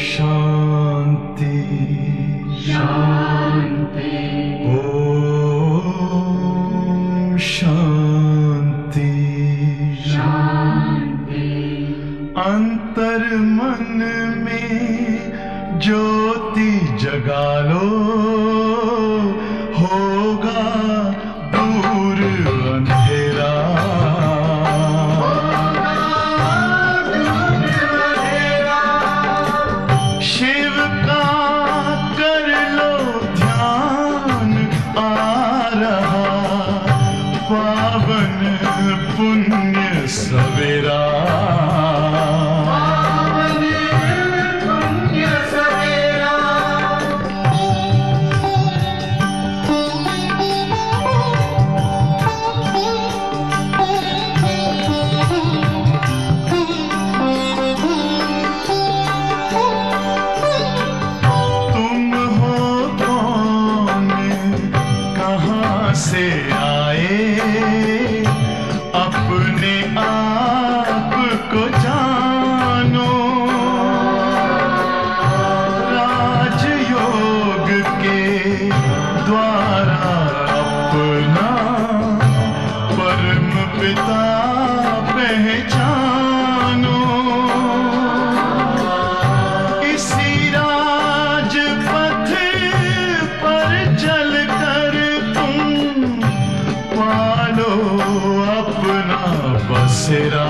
शांति शांति ओम शांति शांति। अंतर मन में ज्योति जगा लो, होगा दूर अंधेरा। शिव का कर लो ध्यान, आ रहा पावन पुण्य सवेरा। से आए अपने आप को जानो, राजयोग के द्वारा अपना परम पिता पहचानो। इसी राजपथ पर चलकर पालो अपना बसेरा।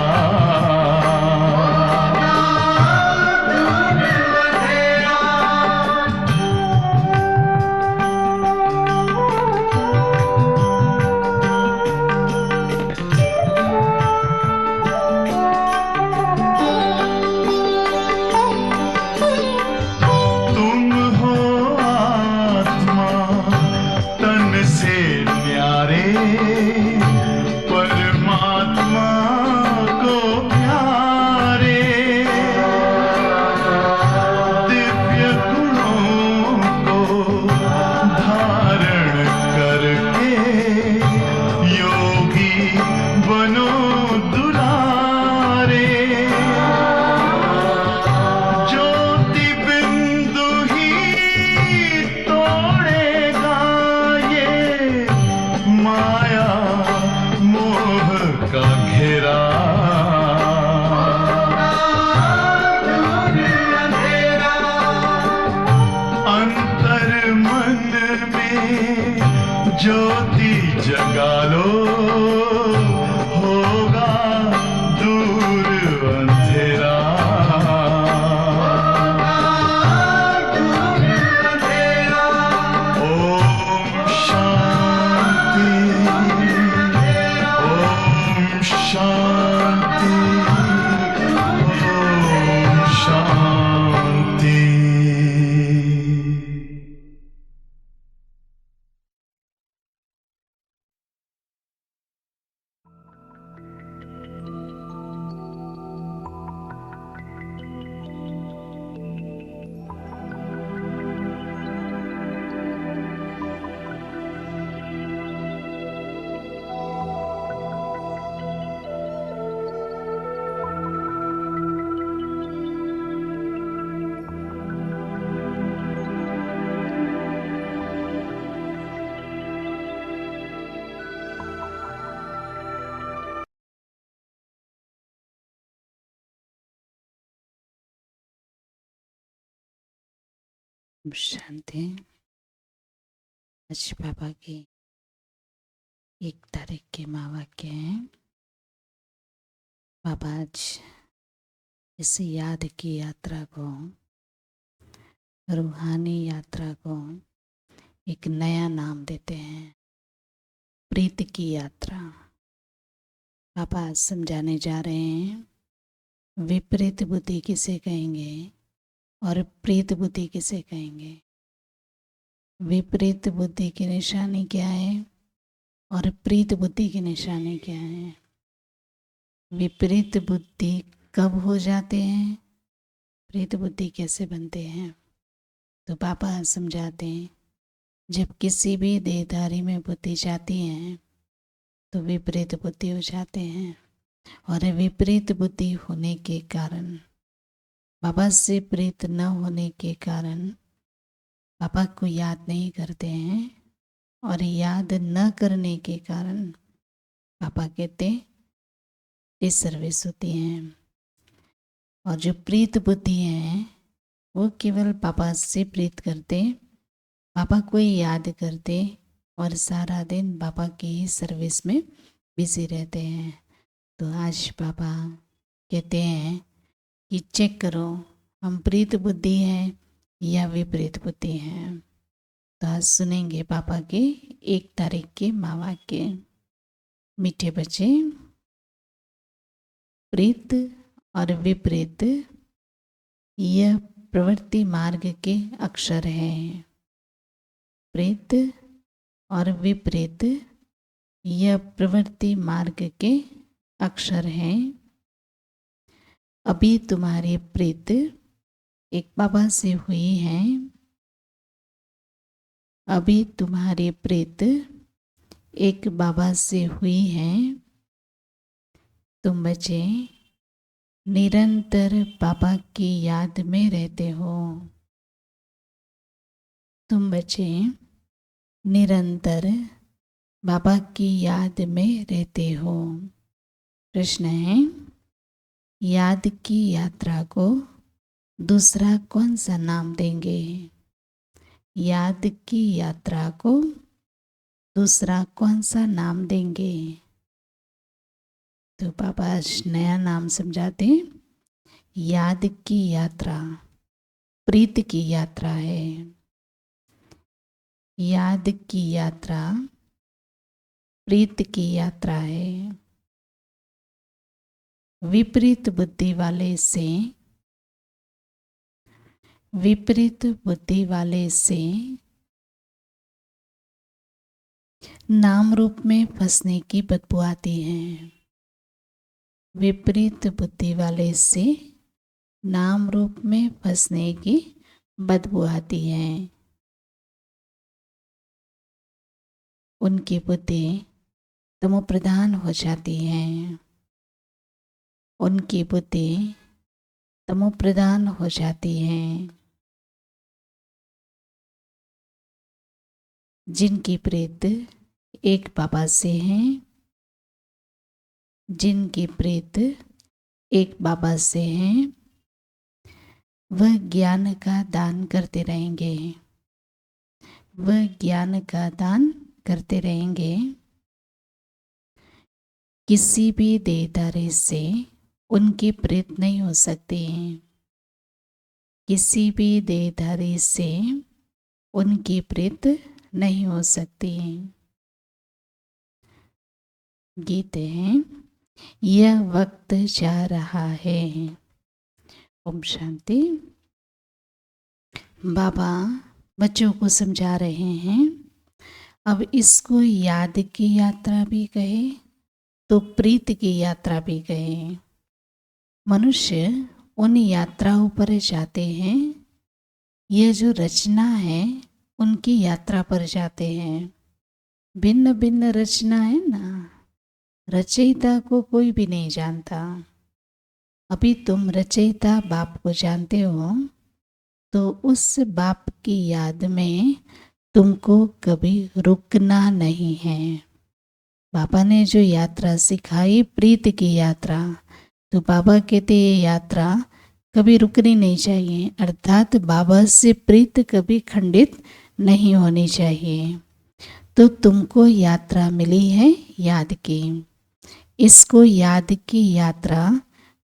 तुम हो आत्मा तन से न्यारे, परमात्मा को प्यारे। दिव्य गुणों को धारण करके योगी बनो दुलारे। ज्योति बिंदु ही तोड़ेगा ये माया मोह का घेरा। अंतर मन में ज्योति जगा लो, होगा दूर अंधेरा। ओम शांति ओम शांति ओम शांति। शांति। आज बाबा की 1 तारीख के महावाक्य हैं। बाबा आज इस याद की यात्रा को, रूहानी यात्रा को एक नया नाम देते हैं, प्रीत की यात्रा। पापा आज समझाने जा रहे हैं विपरीत बुद्धि किसे कहेंगे और प्रीत बुद्धि किसे कहेंगे। विपरीत बुद्धि की निशानी क्या है और प्रीत बुद्धि की निशानी क्या है। विपरीत बुद्धि कब हो जाते हैं, प्रीत बुद्धि कैसे बनते हैं। तो पापा समझाते हैं जब किसी भी देहधारी में बुद्धि जाती है तो विपरीत बुद्धि हो जाते हैं, और विपरीत बुद्धि होने के कारण बाबा से प्रीत न होने के कारण बाबा को याद नहीं करते हैं, और याद न करने के कारण पापा कहते डिसर्विस होती हैं। और जो प्रीत बुद्धि है वो केवल पापा से प्रीत करते, पापा को ही याद करते और सारा दिन पापा की ही सर्विस में बिजी रहते हैं। तो आज पापा कहते हैं कि चेक करो हम प्रीत बुद्धि हैं या विपरीत बुद्धि हैं। तो आज सुनेंगे पापा के 1 तारीख के मावा के। मीठे बच्चे, प्रीत और विपरीत यह प्रवृत्ति मार्ग के अक्षर हैं। प्रीत और विपरीत यह प्रवृत्ति मार्ग के अक्षर हैं। अभी तुम्हारी प्रीत एक बाबा से हुई है। अभी तुम्हारी प्रीत एक बाबा से हुई है। तुम बच्चे निरंतर बाबा की याद में रहते हो। तुम बच्चे निरंतर बाबा की याद में रहते हो। प्रश्न है, याद की यात्रा को दूसरा कौन सा नाम देंगे? याद की यात्रा को दूसरा कौन सा नाम देंगे? तो पापा आज नया नाम समझाते। याद की यात्रा प्रीत की यात्रा है। याद की यात्रा प्रीत की यात्रा है। विपरीत बुद्धि वाले से नाम रूप में फंसने की बदबू आती है। विपरीत बुद्धि वाले से नाम रूप में फंसने की बदबू आती है। उनकी बुद्धि तमोप्रधान हो जाती है। उनकी बुद्धि तमोप्रधान हो जाती है। जिनकी प्रीत एक बाबा से है, जिनकी प्रीत एक बाबा से है, वह ज्ञान का दान करते रहेंगे। वह ज्ञान का दान करते रहेंगे। किसी भी देहधारी से उनकी प्रीत नहीं हो सकती। किसी भी देहधारी से उनकी प्रीत नहीं हो सकती। गीत है, यह वक्त जा रहा है। ओम शांति। बाबा बच्चों को समझा रहे हैं। अब इसको याद की यात्रा भी कहे तो प्रीत की यात्रा भी कहे। मनुष्य उन यात्राओं पर जाते हैं, यह जो रचना है उनकी यात्रा पर जाते हैं। भिन्न भिन्न रचना है ना, रचयिता को कोई भी नहीं जानता। अभी तुम रचयिता बाप को जानते हो, तो उस बाप की याद में तुमको कभी रुकना नहीं है। बाबा ने जो यात्रा सिखाई प्रीत की यात्रा, तो बाबा कहते ये यात्रा कभी रुकनी नहीं चाहिए, अर्थात बाबा से प्रीत कभी खंडित नहीं होनी चाहिए। तो तुमको यात्रा मिली है याद की। इसको याद की यात्रा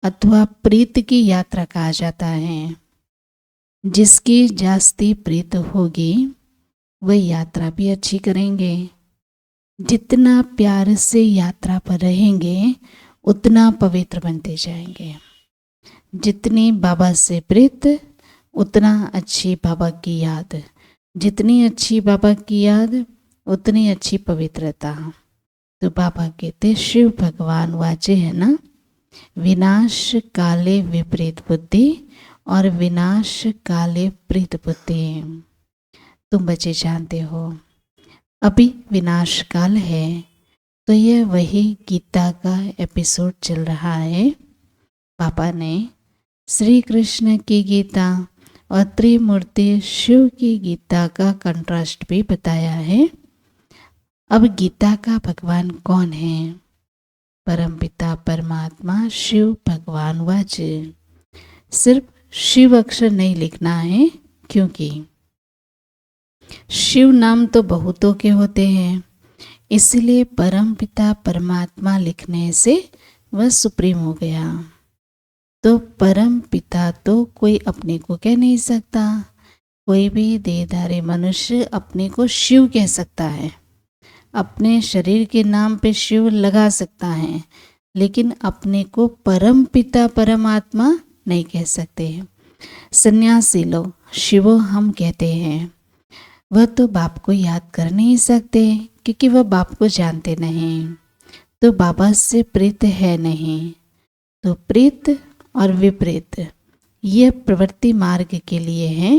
अथवा प्रीत की यात्रा कहा जाता है। जिसकी जास्ती प्रीत होगी वह यात्रा भी अच्छी करेंगे। जितना प्यार से यात्रा पर रहेंगे उतना पवित्र बनते जाएंगे। जितनी बाबा से प्रीत उतना अच्छी बाबा की याद, जितनी अच्छी बाबा की याद उतनी अच्छी पवित्रता। तो बाबा कहते शिव भगवान वाचे है ना, विनाश काले विपरीत बुद्धि और विनाश काले प्रीत बुद्धि। तुम बच्चे जानते हो अभी विनाश काल है, तो यह वही गीता का एपिसोड चल रहा है। पापा ने श्री कृष्ण की गीता और त्रिमूर्ति शिव की गीता का कंट्रास्ट भी बताया है। अब गीता का भगवान कौन है? परमपिता परमात्मा शिव भगवान वाच। सिर्फ शिव अक्षर नहीं लिखना है, क्योंकि शिव नाम तो बहुतों के होते हैं, इसलिए परमपिता परमात्मा लिखने से वह सुप्रीम हो गया। तो परम पिता तो कोई अपने को कह नहीं सकता। कोई भी देहधारी मनुष्य अपने को शिव कह सकता है, अपने शरीर के नाम पे शिव लगा सकता है, लेकिन अपने को परम पिता परमात्मा नहीं कह सकते। सन्यासी लोग शिवो हम कहते हैं, वह तो बाप को याद कर नहीं सकते, क्योंकि वह बाप को जानते नहीं, तो बाबा से प्रीत है नहीं। तो प्रीत और विपरीत यह प्रवृत्ति मार्ग के लिए है।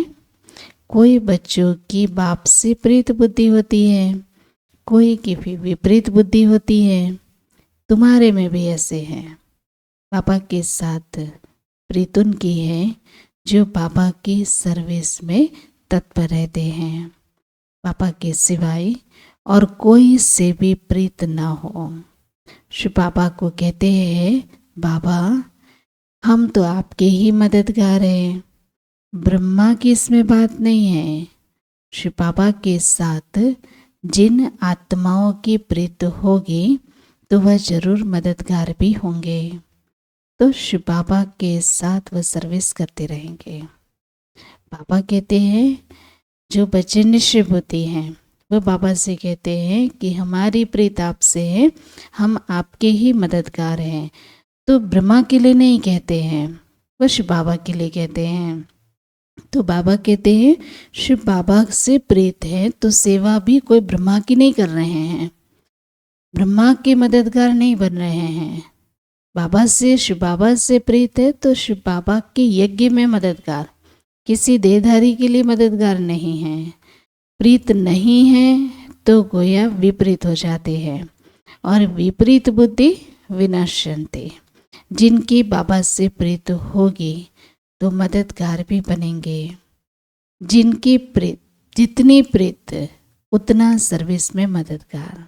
कोई बच्चों की बाप से प्रीत बुद्धि होती है, कोई की भी विपरीत बुद्धि होती है। तुम्हारे में भी ऐसे है। बाबा के साथ प्रीत उनकी है जो बाबा की सर्विस में तत्पर रहते हैं, बाबा के सिवाय और कोई से भी प्रीत न हो। शिव बाबा को कहते हैं, बाबा हम तो आपके ही मददगार हैं, ब्रह्मा की इसमें बात नहीं है। शिव बाबा के साथ जिन आत्माओं की प्रीत होगी तो वह जरूर मददगार भी होंगे। तो शिव बाबा के साथ वह सर्विस करते रहेंगे। बाबा कहते हैं जो बच्चे निश्चय होती हैं वह बाबा से कहते हैं कि हमारी प्रीत आपसे है, हम आपके ही मददगार हैं। तो ब्रह्मा के लिए नहीं कहते हैं, वह शिव बाबा के लिए कहते हैं। तो बाबा कहते हैं शिव बाबा से प्रीत है तो सेवा भी कोई ब्रह्मा की नहीं कर रहे हैं, ब्रह्मा के मददगार नहीं बन रहे हैं। बाबा से शिव बाबा से प्रीत है तो शिव बाबा के यज्ञ में मददगार, किसी देहधारी के लिए मददगार नहीं है। प्रीत नहीं है तो गोया विपरीत हो जाते हैं, और विपरीत बुद्धि विनश्यन्ते। जिनकी बाबा से प्रीत होगी तो मददगार भी बनेंगे। जिनकी प्रीत, जितनी प्रीत उतना सर्विस में मददगार।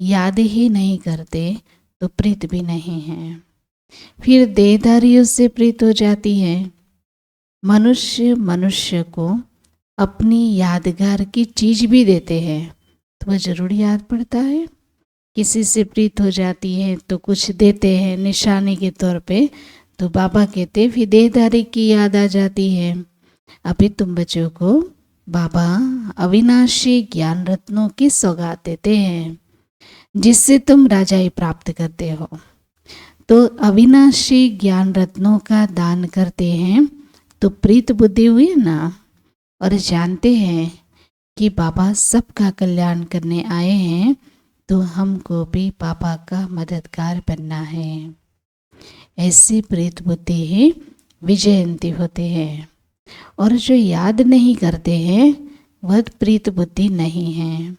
याद ही नहीं करते तो प्रीत भी नहीं है। फिर देहधारियों से प्रीत हो जाती है। मनुष्य को अपनी यादगार की चीज भी देते हैं तो वह जरूर याद पड़ता है। किसी से प्रीत हो जाती है तो कुछ देते हैं निशानी के तौर पे, तो बाबा कहते फिर देहधारी की याद आ जाती है। अभी तुम बच्चों को बाबा अविनाशी ज्ञान रत्नों की सौगात देते हैं, जिससे तुम राजाई प्राप्त करते हो। तो अविनाशी ज्ञान रत्नों का दान करते हैं तो प्रीत बुद्धि हुई ना, और जानते हैं कि बाबा सबका कल्याण करने आए हैं, तो हमको भी बाबा का मददगार बनना है। ऐसी प्रीत बुद्धि ही विजयंती होते हैं। और जो याद नहीं करते हैं वह प्रीत बुद्धि नहीं है।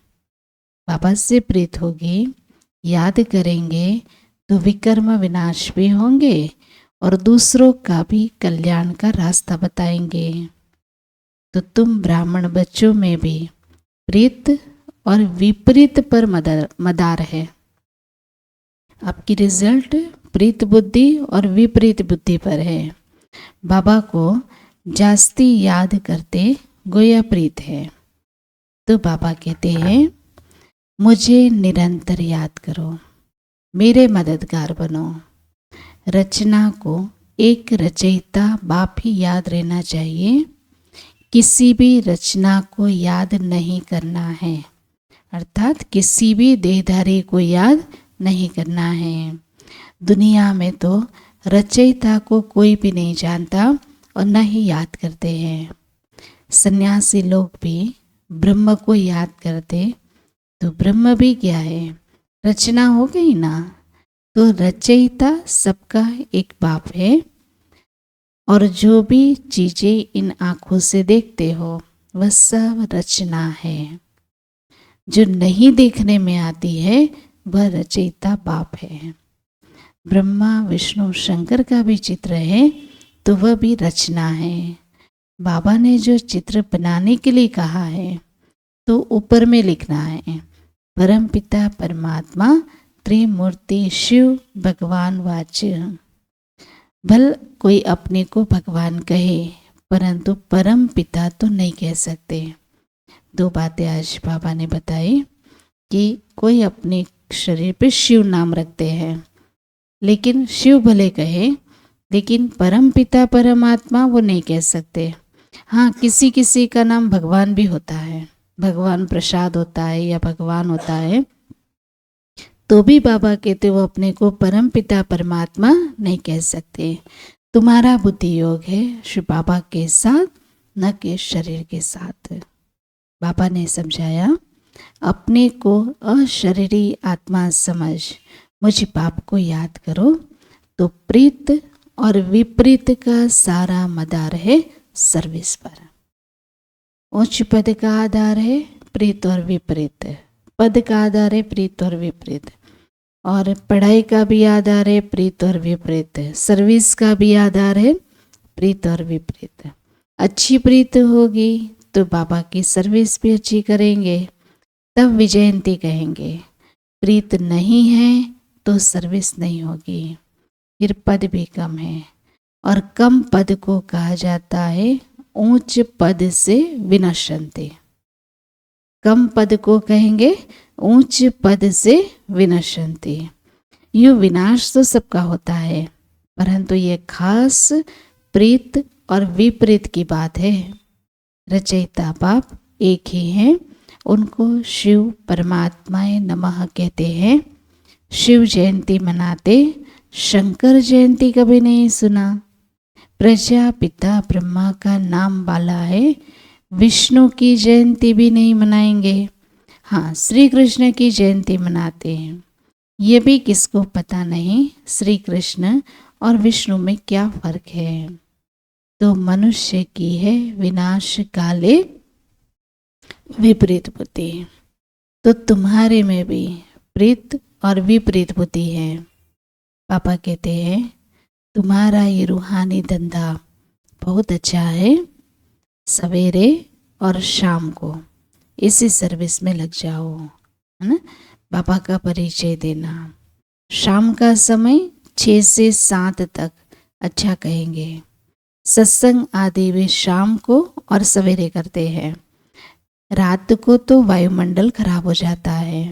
बाबा से प्रीत होगी, याद करेंगे तो विकर्म विनाश भी होंगे और दूसरों का भी कल्याण का रास्ता बताएंगे। तो तुम ब्राह्मण बच्चों में भी प्रीत और विपरीत पर मदार है। आपकी रिजल्ट प्रीत बुद्धि और विपरीत बुद्धि पर है। बाबा को जास्ती याद करते गोया प्रीत है। तो बाबा कहते हैं मुझे निरंतर याद करो, मेरे मददगार बनो। रचना को एक रचयिता बाप ही याद रहना चाहिए, किसी भी रचना को याद नहीं करना है, अर्थात किसी भी देहधारी को याद नहीं करना है। दुनिया में तो रचयिता को कोई भी नहीं जानता और न ही याद करते हैं। सन्यासी लोग भी ब्रह्म को याद करते, तो ब्रह्म भी क्या है, रचना हो गई ना। तो रचयिता सबका एक बाप है, और जो भी चीज़ें इन आँखों से देखते हो वह सब रचना है। जो नहीं देखने में आती है वह रचयिता बाप है। ब्रह्मा विष्णु शंकर का भी चित्र है, तो वह भी रचना है। बाबा ने जो चित्र बनाने के लिए कहा है तो ऊपर में लिखना है, परम पिता परमात्मा त्रिमूर्ति शिव भगवान वाच्य। भल कोई अपने को भगवान कहे परंतु परम पिता तो नहीं कह सकते। दो बातें आज बाबा ने बताई कि कोई अपने शरीर पे शिव नाम रखते हैं, लेकिन शिव भले कहे लेकिन परम पिता परमात्मा वो नहीं कह सकते। हाँ, किसी किसी का नाम भगवान भी होता है, भगवान प्रसाद होता है या भगवान होता है, तो भी बाबा कहते वो अपने को परम पिता परमात्मा नहीं कह सकते। तुम्हारा बुद्धि योग है श्री बाबा के साथ, न कि शरीर के साथ। बाबा ने समझाया, अपने को अशरीरी आत्मा समझ मुझ बाप को याद करो तो प्रीत और विपरीत का सारा मदार है सर्विस पर। उच्च पद का आधार है प्रीत और विपरीत, पद का आधार है प्रीत और विपरीत, और पढ़ाई का भी आधार है प्रीत और विपरीत, सर्विस का भी आधार है प्रीत और विपरीत। अच्छी प्रीत होगी तो बाबा की सर्विस भी अच्छी करेंगे, तब विजयंती कहेंगे। प्रीत नहीं है तो सर्विस नहीं होगी, फिर पद भी कम है, और कम पद को कहा जाता है ऊंच पद से विनश्यन्ते। कम पद को कहेंगे ऊंच पद से विनश्यन्ते। यो विनाश तो सबका होता है, परंतु ये खास प्रीत और विपरीत की बात है। रचयिता बाप एक ही हैं, उनको शिव परमात्माए नमः कहते हैं। शिव जयंती मनाते, शंकर जयंती कभी नहीं सुना। प्रजापिता ब्रह्मा का नाम वाला है, विष्णु की जयंती भी नहीं मनाएंगे। हाँ, श्री कृष्ण की जयंती मनाते हैं। ये भी किसको पता नहीं श्री कृष्ण और विष्णु में क्या फर्क है। तो मनुष्य की है विनाश काले विपरीत बुद्धि। तो तुम्हारे में भी प्रीत और विपरीत बुद्धि है। पापा कहते हैं तुम्हारा ये रूहानी धंधा बहुत अच्छा है, सवेरे और शाम को इसी सर्विस में लग जाओ, है ना। बाबा का परिचय देना, शाम का समय 6 से 7 तक अच्छा कहेंगे। सत्संग आदि वे शाम को और सवेरे करते हैं। रात को तो वायुमंडल खराब हो जाता है,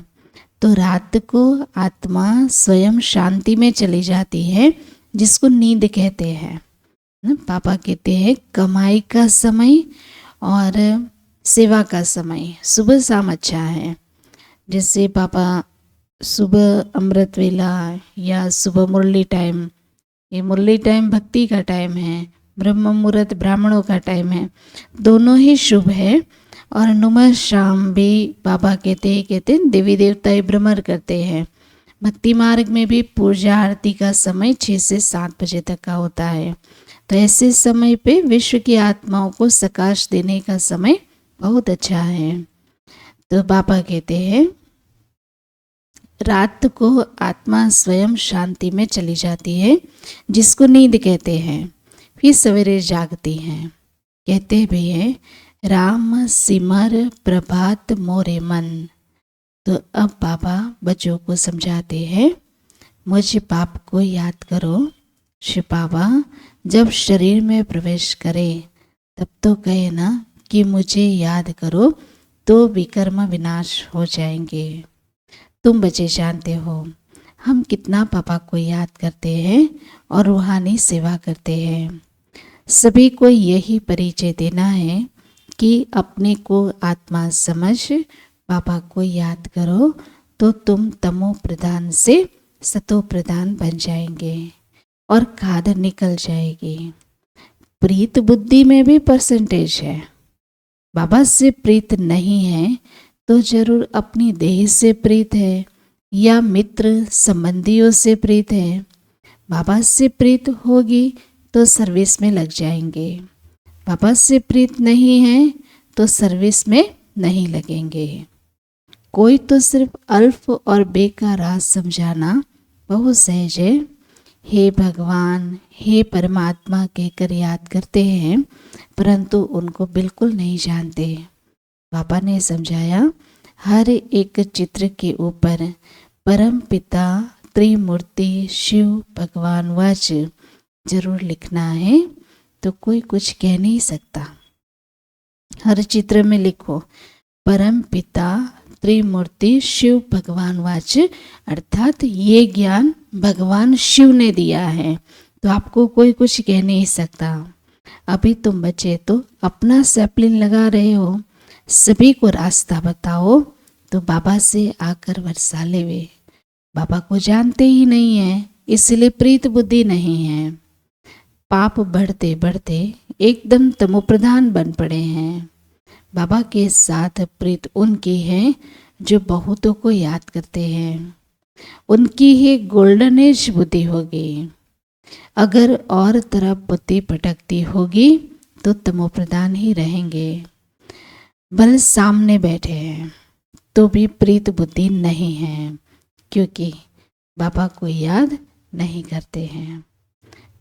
तो रात को आत्मा स्वयं शांति में चली जाती है, जिसको नींद कहते हैं। पापा कहते हैं कमाई का समय और सेवा का समय सुबह शाम अच्छा है। जैसे पापा सुबह अमृत वेला या सुबह मुरली टाइम, ये मुरली टाइम भक्ति का टाइम है, ब्रह्म मुहूर्त ब्राह्मणों का टाइम है, दोनों ही शुभ है। और नुमा शाम भी बाबा कहते हैं देवी देवता भ्रमण करते हैं। भक्ति मार्ग में भी पूजा आरती का समय 6 से 7 बजे तक का होता है। तो ऐसे समय पे विश्व की आत्माओं को प्रकाश देने का समय बहुत अच्छा है। तो बाबा कहते हैं रात को आत्मा स्वयं शांति में चली जाती है, जिसको नींद कहते हैं, फिर सवेरे जागती हैं। कहते भी हैं राम सिमर प्रभात मोरे मन। तो अब बाबा बच्चों को समझाते हैं मुझ बाप को याद करो। श्री बाबा जब शरीर में प्रवेश करे तब तो कहे ना कि मुझे याद करो, तो विकर्म विनाश हो जाएंगे। तुम बच्चे जानते हो हम कितना पापा को याद करते हैं और रूहानी सेवा करते हैं। सभी को यही परिचय देना है कि अपने को आत्मा समझ पापा को याद करो, तो तुम तमो प्रधान से सतो प्रधान बन जाएंगे और खाद निकल जाएगी। प्रीत बुद्धि में भी परसेंटेज है। बाबा से प्रीत नहीं है तो जरूर अपनी देह से प्रीत है या मित्र संबंधियों से प्रीत है। बाबा से प्रीत होगी तो सर्विस में लग जाएंगे। बाबा से प्रीत नहीं है तो सर्विस में नहीं लगेंगे। कोई तो सिर्फ अल्फ और बे का राज समझाना बहुत सहज है, हे भगवान, हे परमात्मा कहकर याद करते हैं, परंतु उनको बिल्कुल नहीं जानते। पापा ने समझाया, हर एक चित्र के ऊपर परम पिता त्रिमूर्ति शिव भगवान वाच जरूर लिखना है, तो कोई कुछ कह नहीं सकता। हर चित्र में लिखो परम पिता त्रिमूर्ति शिव भगवान वाच, अर्थात ये ज्ञान भगवान शिव ने दिया है, तो आपको कोई कुछ कह नहीं सकता। अभी तुम बच्चे तो अपना सैपलिन लगा रहे हो, सभी को रास्ता बताओ, तो बाबा से आकर वर्षा ले वे। बाबा को जानते ही नहीं है, इसलिए प्रीत बुद्धि नहीं है। पाप बढ़ते बढ़ते एकदम तमोप्रधान बन पड़े हैं। बाबा के साथ प्रीत उनकी है जो बहुतों को याद करते हैं। उनकी ही गोल्डन एज बुद्धि होगी। अगर और तरफ बुद्धि भटकती होगी तो तमोप्रधान ही रहेंगे। भले सामने बैठे हैं तो भी प्रीत बुद्धि नहीं है, क्योंकि बाबा को याद नहीं करते हैं।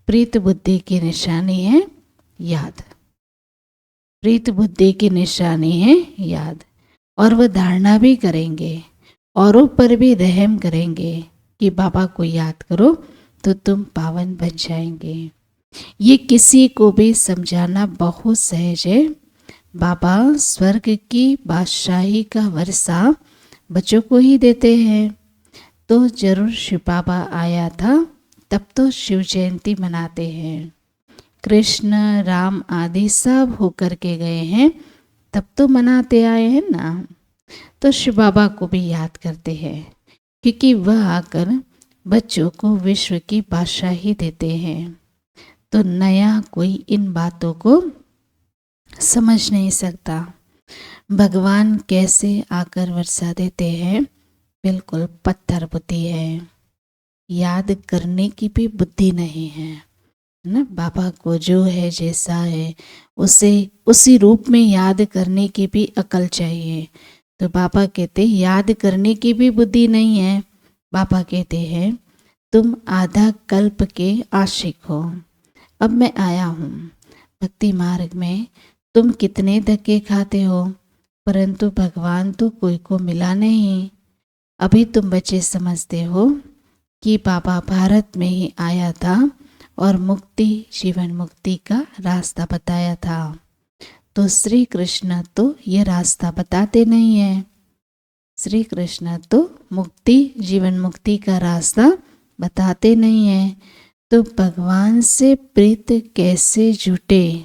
प्रीत बुद्धि की निशानी है याद। प्रीत बुद्धि की निशानी है याद। और वह धारणा भी करेंगे, औरों पर भी रहम करेंगे कि बाबा को याद करो तो तुम पावन बन जाएंगे। ये किसी को भी समझाना बहुत सहज है। बाबा स्वर्ग की बादशाही का वर्षा बच्चों को ही देते हैं। तो जरूर शिव बाबा आया था, तब तो शिव जयंती मनाते हैं। कृष्ण राम आदि सब होकर के गए हैं, तब तो मनाते आए हैं ना। तो शिव बाबा को भी याद करते हैं, क्योंकि वह आकर बच्चों को विश्व की बादशाही देते हैं। तो नया कोई इन बातों को समझ नहीं सकता। भगवान कैसे आकर वर्षा देते हैं, बिल्कुल पत्थर बुद्धि है। याद करने की भी बुद्धि नहीं है ना। बाबा को जो है जैसा है उसे उसी रूप में याद करने की भी अकल चाहिए। तो बाबा कहते याद करने की भी बुद्धि नहीं है। बाबा कहते हैं तुम आधा कल्प के आशिक हो, अब मैं आया हूँ भक्ति मार्ग में। तुम कितने धक्के खाते हो, परंतु भगवान तो कोई को मिला नहीं। अभी तुम बच्चे समझते हो कि बाबा भारत में ही आया था और मुक्ति जीवन मुक्ति का रास्ता बताया था। तो श्री कृष्ण तो ये रास्ता बताते नहीं है। श्री कृष्ण तो मुक्ति जीवन मुक्ति का रास्ता बताते नहीं है। तो भगवान से प्रीत कैसे जुटे,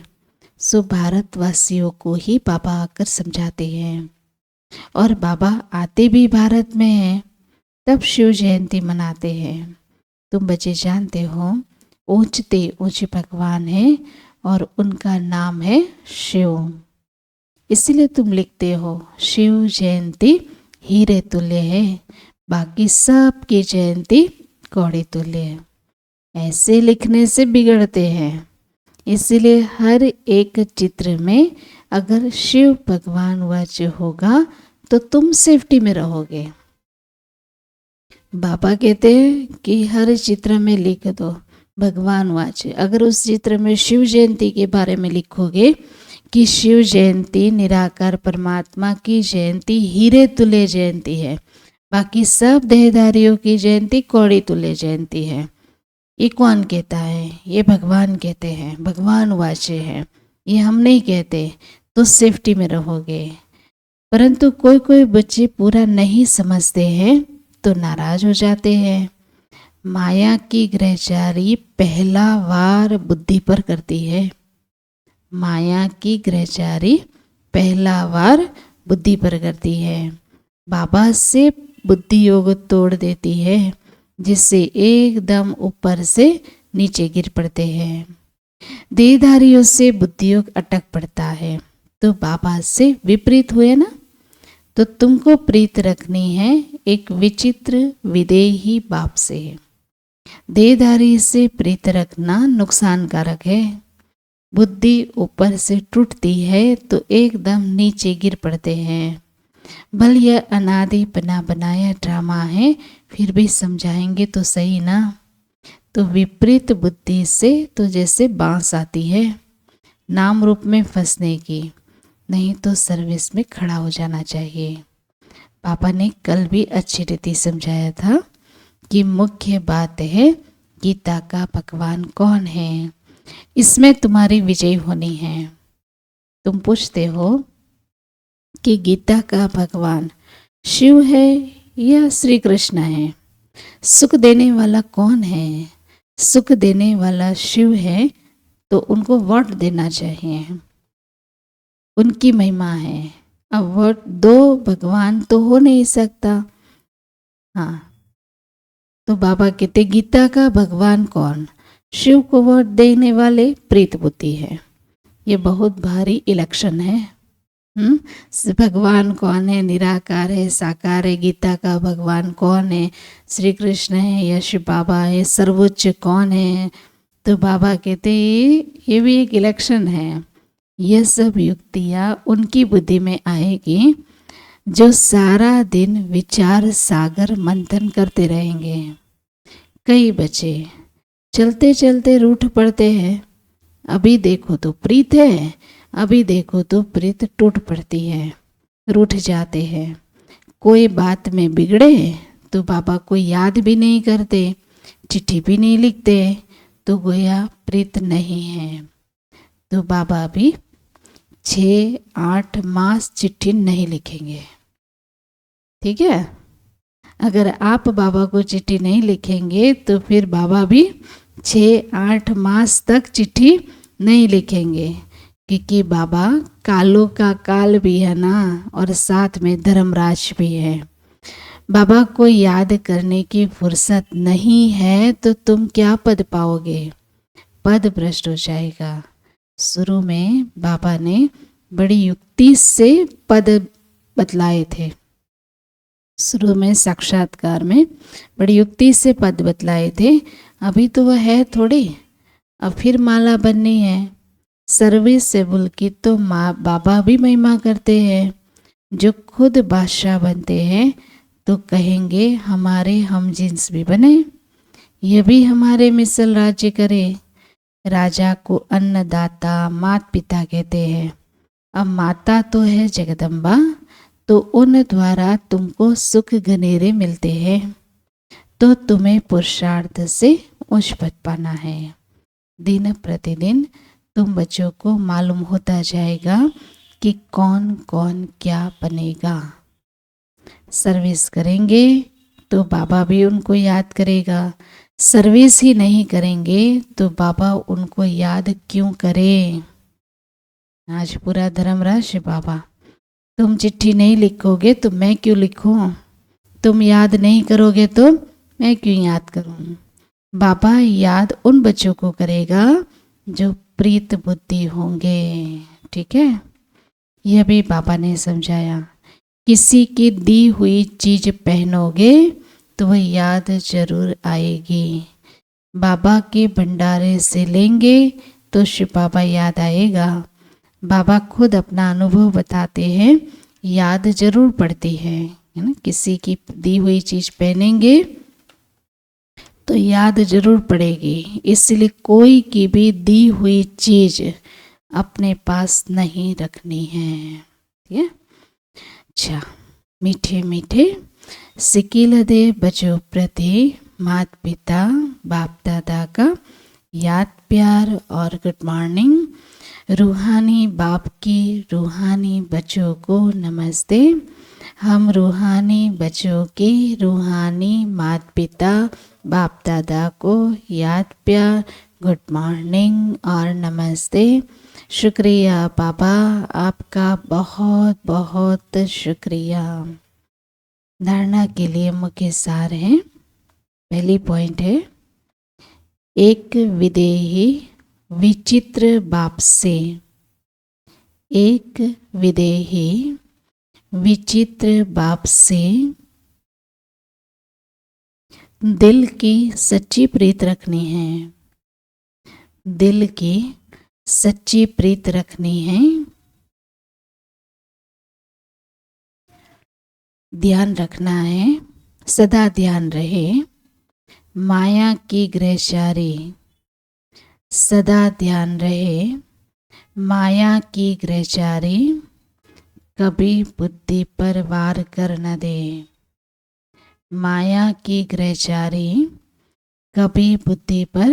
सो भारतवासियों को ही बाबा आकर समझाते हैं। और बाबा आते भी भारत में हैं, तब शिव जयंती मनाते हैं। तुम बच्चे जानते हो ऊंचते ऊंचे भगवान है और उनका नाम है शिव। इसलिए तुम लिखते हो शिव जयंती हीरे तुल्य है, बाकी सब की जयंती कौड़ी तुल्य है। ऐसे लिखने से बिगड़ते हैं। इसलिए हर एक चित्र में अगर शिव भगवान वाच होगा तो तुम सेफ्टी में रहोगे। बाबा कहते हैं कि हर चित्र में लिख दो भगवान वाच। अगर उस चित्र में शिव जयंती के बारे में लिखोगे कि शिव जयंती निराकार परमात्मा की जयंती हीरे तुल्य जयंती है, बाकी सब देहधारियों की जयंती कौड़ी तुल्य जयंती है, ये कौन कहता है? ये भगवान कहते हैं, भगवान वाचे हैं, ये हम नहीं कहते। तो सेफ्टी में रहोगे। परंतु कोई कोई बच्चे पूरा नहीं समझते हैं तो नाराज हो जाते हैं। माया की ग्रहचारी पहला वार बुद्धि पर करती है। माया की ग्रहचारी पहला वार बुद्धि पर करती है। बाबा से बुद्धि योग तोड़ देती है, जिससे एकदम ऊपर से नीचे गिर पड़ते हैं। देहधारियों से बुद्धि योग अटक पड़ता है। तो बाबा से विपरीत हुए ना। तो तुमको प्रीत रखनी है एक विचित्र विदेही बाप से। देहधारी से प्रीत रखना नुकसानकारक है। बुद्धि ऊपर से टूटती है तो एकदम नीचे गिर पड़ते हैं। भले यह अनादि बना बनाया ड्रामा है, फिर भी समझाएंगे तो सही ना। तो विपरीत बुद्धि से तो जैसे बांस आती है नाम रूप में फंसने की, नहीं तो सर्विस में खड़ा हो जाना चाहिए। पापा ने कल भी अच्छी रीति समझाया था कि मुख्य बात है गीता का भगवान कौन है, इसमें तुम्हारी विजय होनी है। तुम पूछते हो कि गीता का भगवान शिव है या श्री कृष्ण है, सुख देने वाला कौन है? सुख देने वाला शिव है तो उनको वोट देना चाहिए, उनकी महिमा है। अब वोट दो भगवान तो हो नहीं सकता। हाँ, तो बाबा कहते गीता का भगवान कौन? शिव को वोट देने वाले प्रीत बुद्धि है। ये बहुत भारी इलेक्शन है। भगवान कौन है? निराकार है, साकार है? गीता का भगवान कौन है? श्री कृष्ण है या शिव बाबा है? सर्वोच्च कौन है? तो बाबा कहते ये भी एक इलेक्शन है। ये सब युक्तियाँ उनकी बुद्धि में आएगी जो सारा दिन विचार सागर मंथन करते रहेंगे। कई बच्चे चलते चलते रूठ पड़ते हैं, अभी देखो तो प्रीत है, अभी देखो तो प्रीत टूट पड़ती है, रूठ जाते हैं। कोई बात में बिगड़े तो बाबा को याद भी नहीं करते, चिट्ठी भी नहीं लिखते, तो गोया प्रीत नहीं है। तो बाबा भी 6-8 मास चिट्ठी नहीं लिखेंगे। ठीक है, अगर आप बाबा को चिट्ठी नहीं लिखेंगे तो फिर बाबा भी 6-8 मास तक चिट्ठी नहीं लिखेंगे, क्योंकि बाबा कालों का काल भी है ना, और साथ में धर्मराज भी है। बाबा को याद करने की फुर्सत नहीं है तो तुम क्या पद पाओगे? पद भ्रष्ट हो जाएगा। शुरू में बाबा ने बड़ी युक्ति से पद बतलाए थे, शुरू में साक्षात्कार में बड़ी युक्ति से पद बतलाए थे। अभी तो वह है थोड़ी, अब फिर माला बननी है। सर्विसेबल की तो माँ बाबा भी महिमा करते हैं। जो खुद बादशाह बनते हैं तो कहेंगे हमारे हम जिन्स भी बने, ये भी हमारे मिसल राज्य करे। राजा को अन्नदाता माता पिता कहते हैं। अब माता तो है जगदम्बा, तो उन द्वारा तुमको सुख घनेरे मिलते हैं, तो तुम्हें पुरुषार्थ से उच्च पद पाना है। दिन प्रतिदिन तुम बच्चों को मालूम होता जाएगा कि कौन कौन क्या बनेगा। सर्विस करेंगे तो बाबा भी उनको याद करेगा, सर्विस ही नहीं करेंगे तो बाबा उनको याद क्यों करें? आज पूरा धर्मराज बाबा, तुम चिट्ठी नहीं लिखोगे तो मैं क्यों लिखूं? तुम याद नहीं करोगे तो मैं क्यों याद करूं? बाबा याद उन बच्चों को करेगा जो प्रीत बुद्धि होंगे। ठीक है, यह भी बाबा ने समझाया। किसी की दी हुई चीज पहनोगे तो वह याद जरूर आएगी। बाबा के भंडारे से लेंगे तो शिव बाबा याद आएगा। बाबा खुद अपना अनुभव बताते हैं, याद जरूर पड़ती है ना। किसी की दी हुई चीज पहनेंगे तो याद जरूर पड़ेगी। इसलिए कोई की भी दी हुई चीज अपने पास नहीं रखनी है। ठीक है, अच्छा, मीठे मीठे सिकिल दे बच्चों प्रति माता पिता बाप दादा का याद प्यार और गुड मॉर्निंग। रूहानी बाप की रूहानी बच्चों को नमस्ते। हम रूहानी बच्चों की रूहानी माता पिता बाप दादा को याद प्यार गुड मॉर्निंग और नमस्ते। शुक्रिया बाबा, आपका बहुत बहुत शुक्रिया। धारणा के लिए मुख्य सार है। पहली पॉइंट है, एक विदेही विचित्र बाप से, एक विदेही विचित्र बाप से दिल की सच्ची प्रीत रखनी है। दिल की सच्ची प्रीत रखनी है। ध्यान रखना है, सदा ध्यान रहे माया की ग्रहचारी सदा ध्यान रहे, माया की ग्रहचारी कभी बुद्धि पर वार कर न दे। माया की ग्रहचारी कभी बुद्धि पर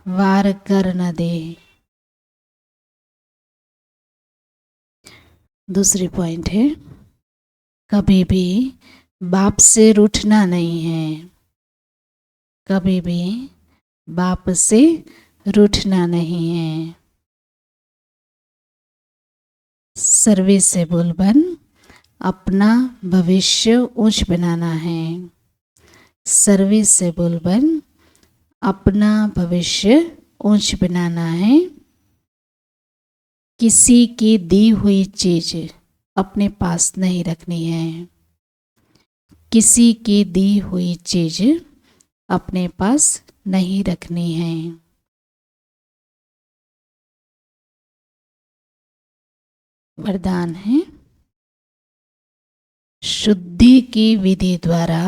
वार कर न दे। दूसरी पॉइंट है, कभी भी बाप से रूठना नहीं है, कभी भी बाप से रूठना नहीं है। सर्वे से बोल बन अपना भविष्य ऊंच बनाना है। सर्वे से बोल बन अपना भविष्य ऊंच बनाना है। किसी की दी हुई चीज अपने पास नहीं रखनी है। किसी की दी हुई चीज अपने पास नहीं रखनी है। वरदान है, शुद्धि की विधि द्वारा,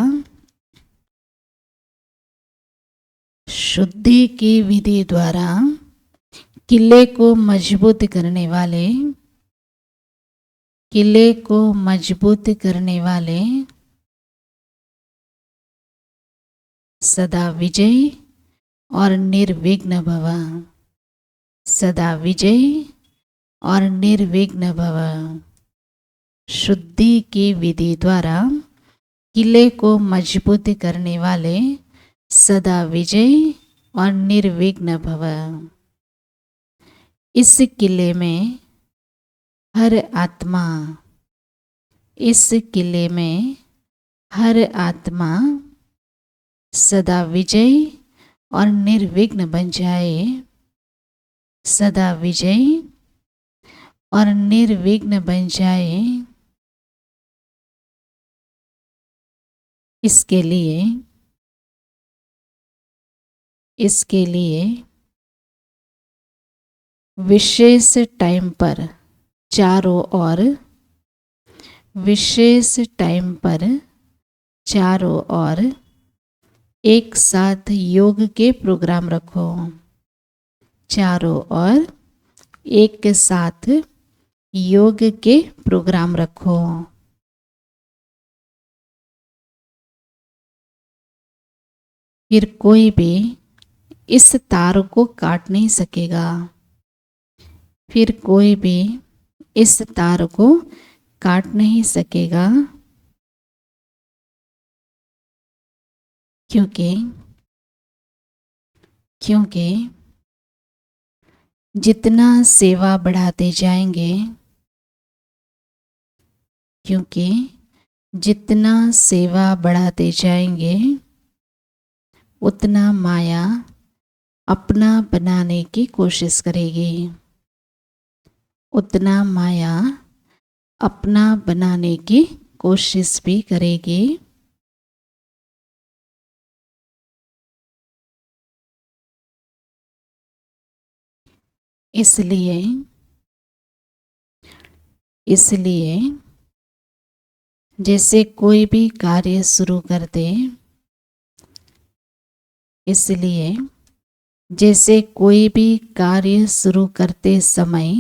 शुद्धि की विधि द्वारा किले को मजबूत करने वाले, किले को मजबूत करने वाले सदा विजयी और निर्विघ्न भव। सदा विजयी और निर्विघ्न भव। शुद्धि की विधि द्वारा किले को मजबूत करने वाले सदा विजयी और निर्विघ्न भव। इस किले में हर आत्मा, इस किले में हर आत्मा सदा विजयी और निर्विघ्न बन जाए। सदा विजयी और निर्विघ्न बन जाए। इसके लिए, इसके लिए विशेष टाइम पर चारों ओर, विशेष टाइम पर चारों ओर एक साथ योग के प्रोग्राम रखो। चारों ओर एक साथ योग के प्रोग्राम रखो। फिर कोई भी इस तार को काट नहीं सकेगा। फिर कोई भी इस तार को काट नहीं सकेगा, क्योंकि जितना सेवा बढ़ाते जाएंगे, क्योंकि जितना सेवा बढ़ाते जाएंगे उतना माया अपना बनाने की कोशिश करेगी। उतना माया अपना बनाने की कोशिश भी करेगी। इसलिए जैसे कोई भी कार्य शुरू कर दे, इसलिए जैसे कोई भी कार्य शुरू करते समय,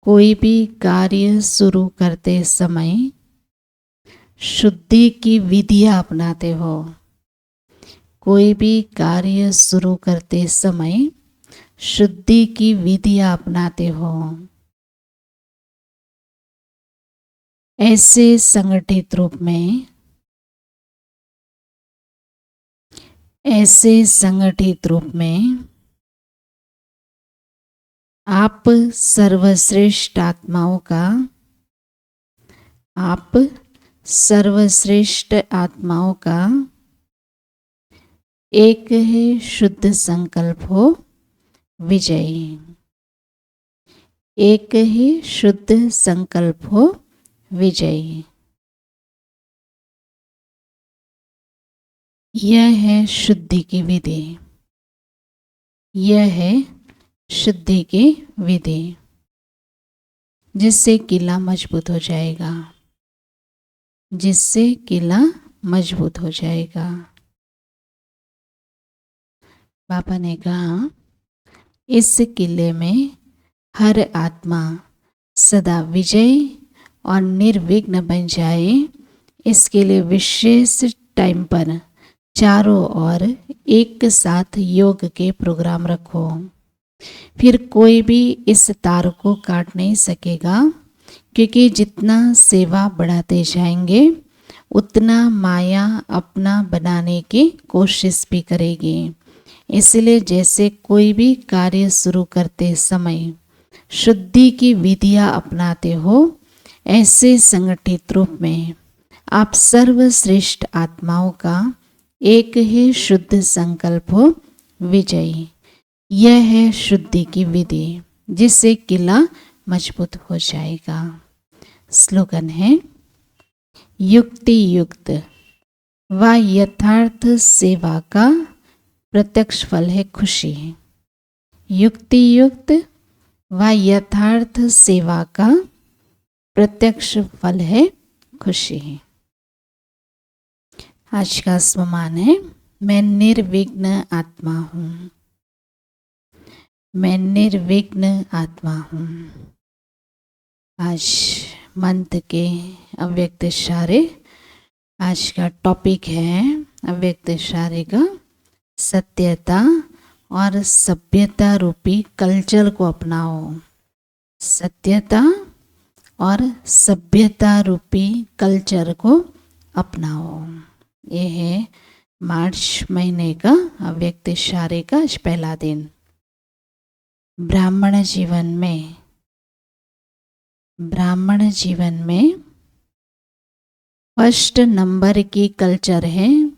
कोई भी कार्य शुरू करते समय शुद्धि की विधियां अपनाते हो। कोई भी कार्य शुरू करते समय शुद्धि की विधियां अपनाते हो। ऐसे संगठित रूप में, ऐसे संगठित रूप में आप सर्वश्रेष्ठ आत्माओं का, आप सर्वश्रेष्ठ आत्माओं का एक ही शुद्ध संकल्प हो विजयी। एक ही शुद्ध संकल्प हो विजयी। यह है शुद्धि की विधि। यह है शुद्धि की विधि, जिससे किला मजबूत हो जाएगा, जिससे किला मजबूत हो जाएगा। बाबा ने कहा इस किले में हर आत्मा सदा विजयी और निर्विघ्न बन जाए, इसके लिए विशेष टाइम पर चारों ओर एक साथ योग के प्रोग्राम रखो। फिर कोई भी इस तार को काट नहीं सकेगा, क्योंकि जितना सेवा बढ़ाते जाएंगे उतना माया अपना बनाने की कोशिश भी करेगी। इसलिए जैसे कोई भी कार्य शुरू करते समय शुद्धि की विधियां अपनाते हो, ऐसे संगठित रूप में आप सर्वश्रेष्ठ आत्माओं का एक ही शुद्ध संकल्प हो, विजयी। यह है शुद्धि की विधि, जिससे किला मजबूत हो जाएगा। स्लोगन है युक्ति युक्त व यथार्थ सेवा का प्रत्यक्ष फल है खुशी। युक्ति युक्त व यथार्थ सेवा का प्रत्यक्ष फल है खुशी। आज का स्मरण है मैं निर्विघ्न आत्मा हूँ। मैं निर्विघ्न आत्मा हूँ। आज मंत्र के अव्यक्त इशारे, आज का टॉपिक है अव्यक्त इशारे का सत्यता और सभ्यता रूपी कल्चर को अपनाओ। सत्यता और सभ्यता रूपी कल्चर को अपनाओ। ये है मार्च महीने का अव्यक्त इशारे का आज पहला दिन। ब्राह्मण जीवन में फर्स्ट नंबर की कल्चर है।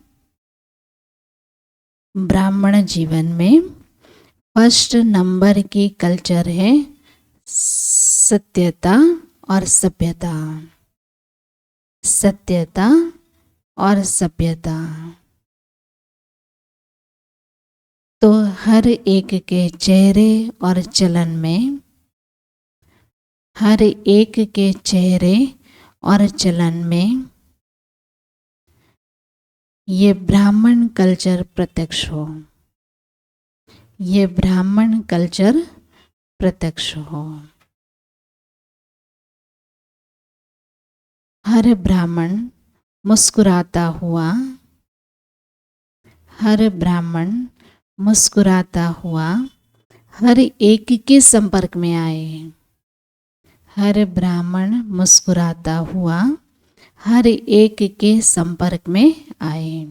ब्राह्मण जीवन में फर्स्ट नंबर की कल्चर है सत्यता और सभ्यता। सत्यता और सभ्यता। तो हर एक के चेहरे और चलन में, हर एक के चेहरे और चलन में ये ब्राह्मण कल्चर प्रत्यक्ष हो। ये ब्राह्मण कल्चर प्रत्यक्ष हो। हर ब्राह्मण मुस्कुराता हुआ, हर ब्राह्मण मुस्कुराता हुआ हर एक के संपर्क में आए। हर ब्राह्मण मुस्कुराता हुआ हर एक के संपर्क में आए।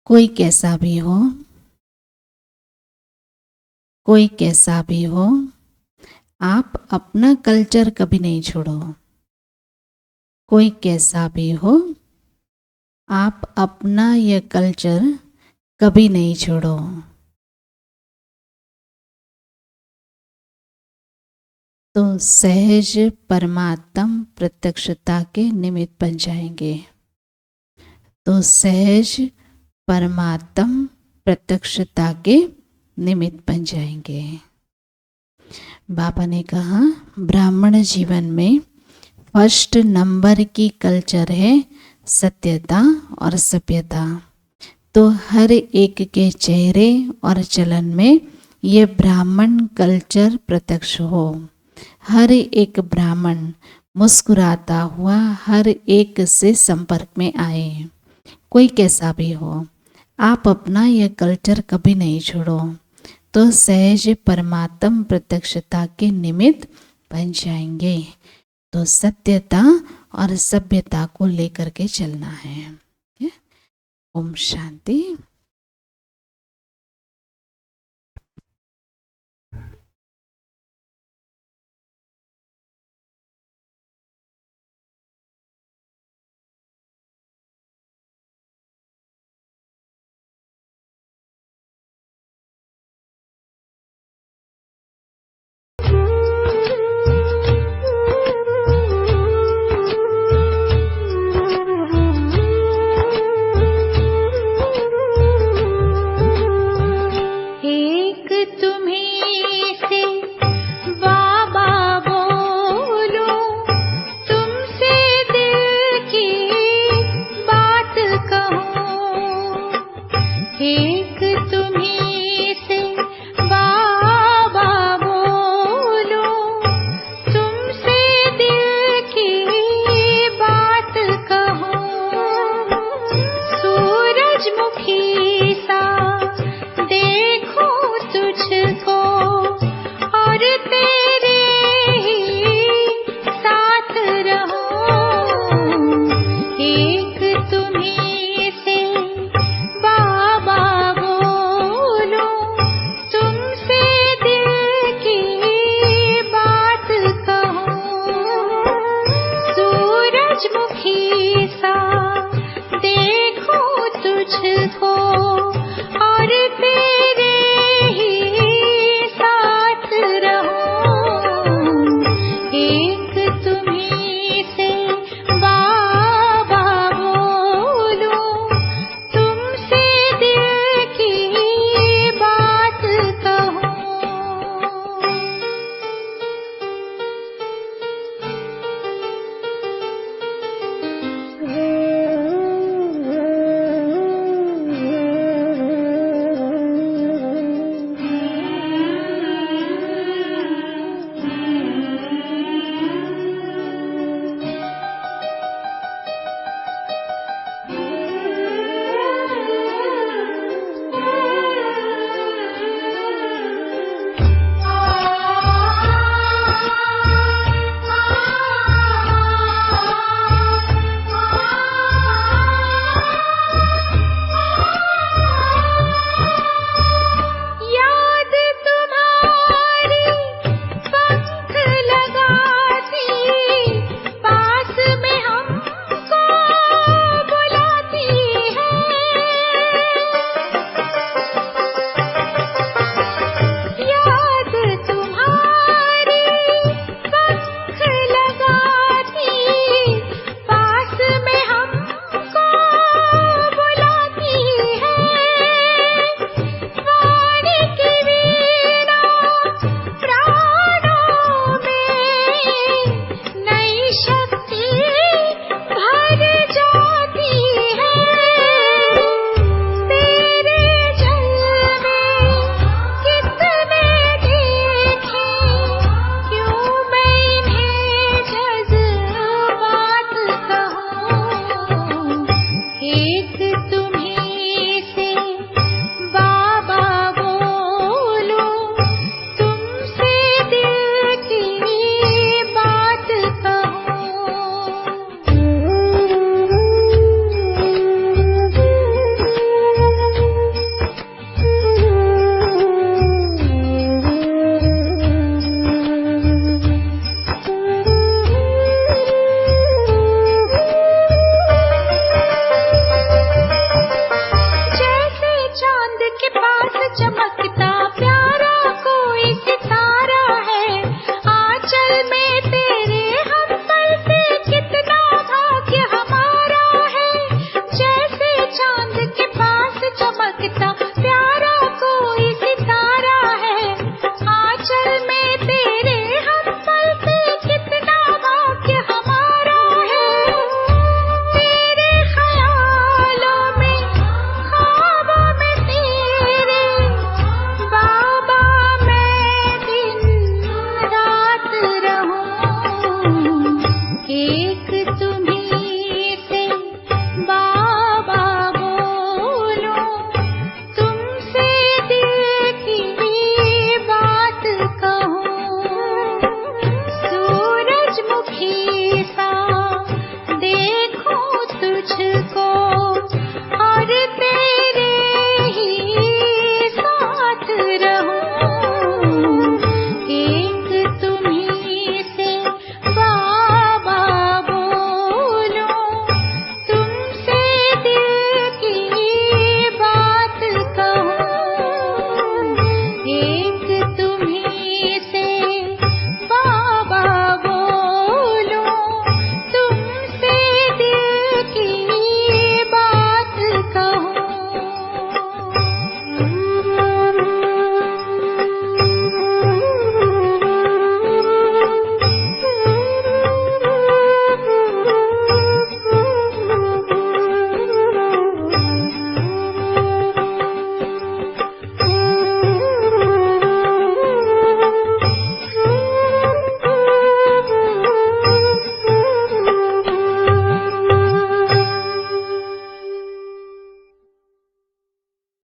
कोई कैसा भी हो, कोई कैसा भी हो, आप अपना कल्चर कभी नहीं छोड़ो। कोई कैसा भी हो, आप अपना यह कल्चर कभी नहीं छोड़ो। तो सहज परमात्म प्रत्यक्षता के निमित्त बन जाएंगे। तो सहज परमात्म प्रत्यक्षता के निमित्त बन जाएंगे। बाबा ने कहा ब्राह्मण जीवन में फर्स्ट नंबर की कल्चर है सत्यता और सभ्यता। तो हर एक के चेहरे और चलन में ये ब्राह्मण कल्चर प्रत्यक्ष हो। हर एक ब्राह्मण मुस्कुराता हुआ हर एक से संपर्क में आए। कोई कैसा भी हो, आप अपना यह कल्चर कभी नहीं छोड़ो। तो सहज परमात्म प्रत्यक्षता के निमित्त बन जाएंगे। तो सत्यता और सभ्यता को लेकर के चलना है। ओम शांति। एक तुम्हीं से